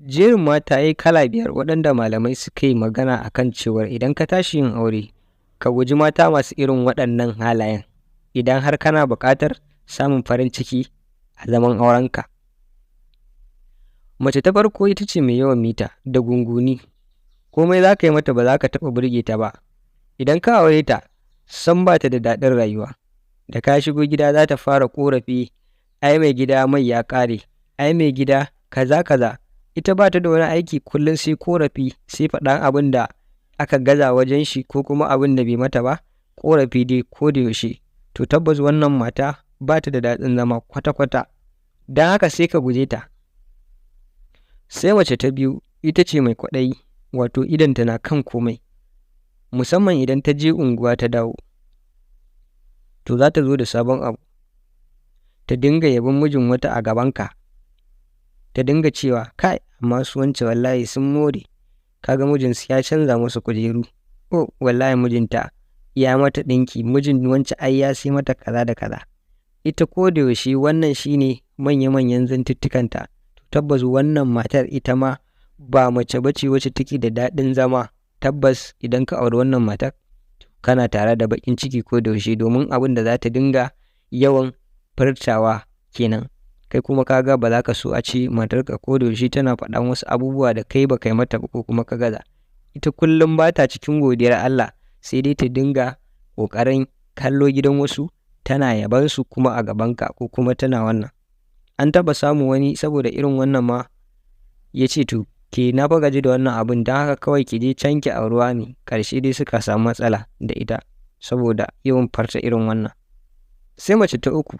Jerin mataye kala biyar waɗanda malamai suka yi magana a kan cewar idan ka tashi yin aure, ka guji mata masu irin waɗannan halayen idan har kana buƙatar samun farin ciki a zaman aurenka. Mace ta farko ita ce mai yawan mita da gunguni, komai za ka yi mata ba za ka taɓa burge ta ba. Idan ka aure ta, san ba ta da daɗin rayuwa. Da ka shigo gida za ta fara ƙorafi, ai mai gida mai ya ƙare, ai mai gida kaza kaza. Ita ba ta da wani aiki kullum sai ƙorafi, sai faɗan abin da aka gaza wajen shi ko kuma abin da bai mata ba, ƙorafi dai ko da yaushe. To tabbas wannan mata ba ta da daɗin zama kwata-kwata, don haka sai ka guje ta. Sai mace ta biyu ita ce mai kwaɗayi, wato idonta na kan komai, musamman idan ta je unguwa ta dawo. To za ta zo da sabon abu, ta dinga yabon mijin wata a gabanka, ta dinga cewa kai amma su wance wallahi sun more, kaga mijinsu ya canza musu kujeru, oh wallahi mijinta ya mata ɗinki, mijin wance ai ya sai mata kaza da kaza. Ita ko da yaushe wannan shine manya-manyan zantuttukanta. Tabbas wannan matar ita ma ba mace bace wacce take da daɗin zama. Tabbas idan ka auri wannan matar kana tare da baƙin ciki ko da yaushe, domin abin da za ta dinga yawan furtawa kenan. Kai kuma kaga ba za ka so a ce matarka ko da yaushe tana faɗan wasu abubuwa da kai ba kai mata ba ko kuma ka gaza. Ita kullum ba ta cikin godiyar Allah, sai dai ta dinga ƙoƙarin kallo gidan wasu tana yaban su kuma a gabanka ko kuma tana wannan. An taɓa samu wani saboda irin wannan ma ya ce to ke na fa gaji da wannan abin, don haka kawai ki je can ki auruwa ne. Ƙarshe dai suka samu matsala da ita saboda yawan farta irin wannan. Sai mace ta uku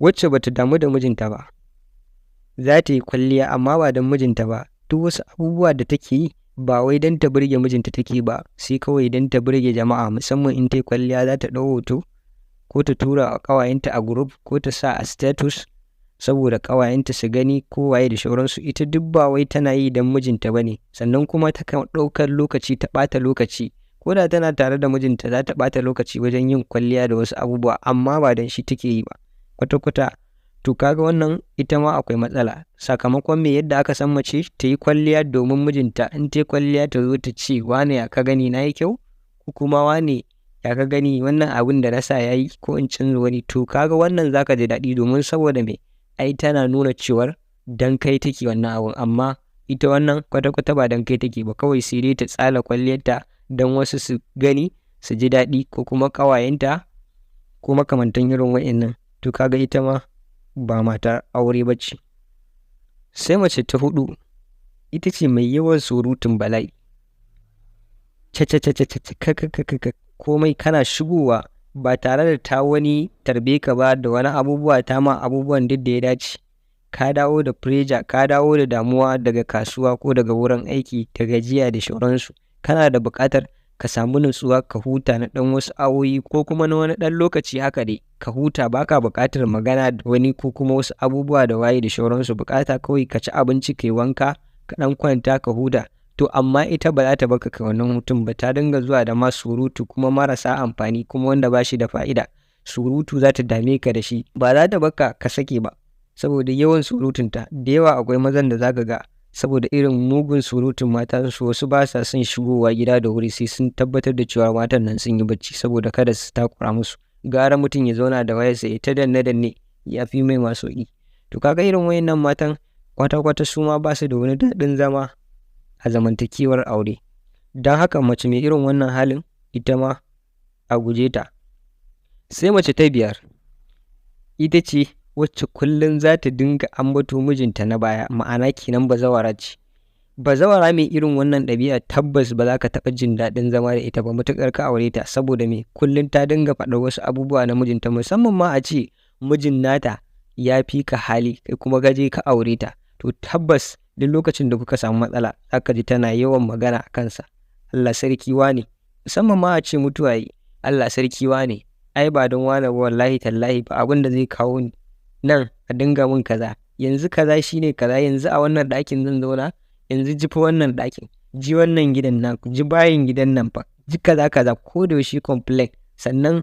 wacce bata damu da mijinta ba, za ta yi kwalliya amma ba don mijinta ba. Duk wasu abubuwa da take yi ba wai don ta burge mijinta take ba, sai kawai don ta burge jama'a. Musamman in ta yi kwalliya za ta ɗau hoto ko ta tura a ƙawayenta a group ko ta sa a status saboda ƙawayenta su gani ko waye da shauransu. Ita duk ba wai tana yi don mijinta ba ne. Sannan kuma ta kan ɗaukar lokaci ta ɓata lokaci, ko da tana tare da mijinta za ta ɓata lokaci wajen yin kwalliya da wasu abubuwa, amma ba don shi take yi ba kwata-kwata. To kaga wannan ita ma akwai matsala. Sakamakon me, yadda aka san mace ta yi kwalliya domin mijinta, in ta yi kwalliya ta zo ta ce wane ya ka gani na yi kyau, ko kuma wane ya ka gani wannan abin da na sa ya yi, ko in canza wani. To kaga wannan za ka ji daɗi, domin saboda me, ai tana nuna cewar dan kai take wannan abun. Amma ita wannan kwata-kwata ba dan kai take ba, kawai sai dai ta tsala kwalliyarta don wasu su gani su ji daɗi ko kuma ƙawayenta ko makamantan irin wa'innan. To kaga ita ma ba matar aure ba ce. Sai mace ta hudu ita ce mai yawan surutun bala'i, komai kana shigowa ba tare da ta wani tarbe ka ba da wani abubuwa, ta ma abubuwan duk da ya dace. Ka dawo da pressure, ka dawo da damuwa daga kasuwa ko daga wurin aiki, da gajiya da shauransu. Kana da buƙatar ka samu nutsuwa ka huta na ɗan wasu awoyi ko kuma na wani ɗan lokaci haka dai ka huta. Baka buƙatar magana da wani ko kuma wasu abubuwa da waye da shauransu. Buƙata kawai ka ci abinci, kai wanka, ka ɗan kwanta ka huta. To amma ita ba za ta baka ka wannan hutun ba, ta dinga zuwa da ma surutu kuma marasa amfani kuma wanda ba shi da fa'ida. Surutu za ta dame ka da shi, ba za ta baka ka sake ba saboda yawan surutunta. Da yawa akwai mazan da za ka ga saboda irin mugun surutun matansu, wasu ba sa son shigowa gida da wuri sai sun tabbatar da cewa matan nan sun yi bacci saboda kada su takura musu. Gara mutum ya zauna da wayarsa ya ta danne-danne, ya fi mai masoyi. To kaga irin wayannan matan kwata-kwata su ma ba su da wani daɗin zama a zamantakewar aure. Don haka mace mai irin wannan halin ita ma a guje ta. Sai mace ta biyar ita ce wacce kullum za ta dinga ambato mijinta na baya, ma'ana kenan bazawara ce. Bazawara mai irin wannan ɗabi'a tabbas ba za ka taɓa jin daɗin zama da ita ba matuƙar ka aure ta, saboda me, kullum ta dinga faɗa wasu abubuwa na mijinta, musamman ma a ce mijin nata ya fi ka hali kai kuma gaje ka aure ta. To tabbas duk lokacin da kuka samu matsala za ka ji tana yawan magana a kansa. Allah sarki wane, musamman ma a ce mutuwa yi, Allah sarki wane, ai ba don wane ba wallahi tallahi ba abin da zai kawo ni nan a dinga min kaza, yanzu kaza shine kaza, yanzu a wannan ɗakin zan zauna, yanzu ji fa wannan ɗakin, ji wannan gidan nan, ji bayin gidan nan fa, ji kaza kaza, ko da yaushe complain. Sannan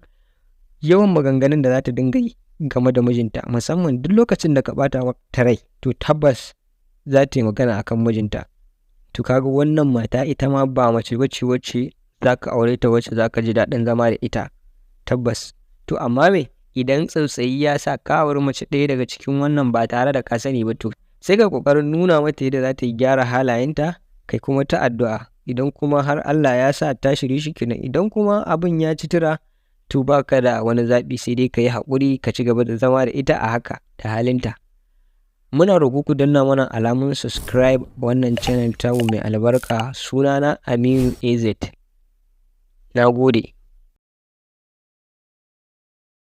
yawan maganganun da za ta dinga yi game da mijinta, musamman duk lokacin da ka bata ta rai, to tabbas za ta yi magana akan mijinta. To kaga wannan mata ita ma ba mace bace wacce za ka aure ta wacce za ka ji daɗin zama da ita tabbas. To amma me idan tsautsayi ya sa ka auri mace ɗaya daga cikin wannan ba tare da ka sani ba, to sai ka ƙoƙarin nuna mata yadda za ta yi gyara halayenta, kai kuma ta addu'a. Idan kuma har Allah ya sa ta shirye shi kenan, idan kuma abin ya ci tura to ba ka da wani zaɓi sai dai ka yi haƙuri ka ci gaba da zama da ita a haka da halinta. Muna roƙo ku danna mana alamun subscribe wannan channel tamu mai albarka. Sunana Aminu AZ. Na gode.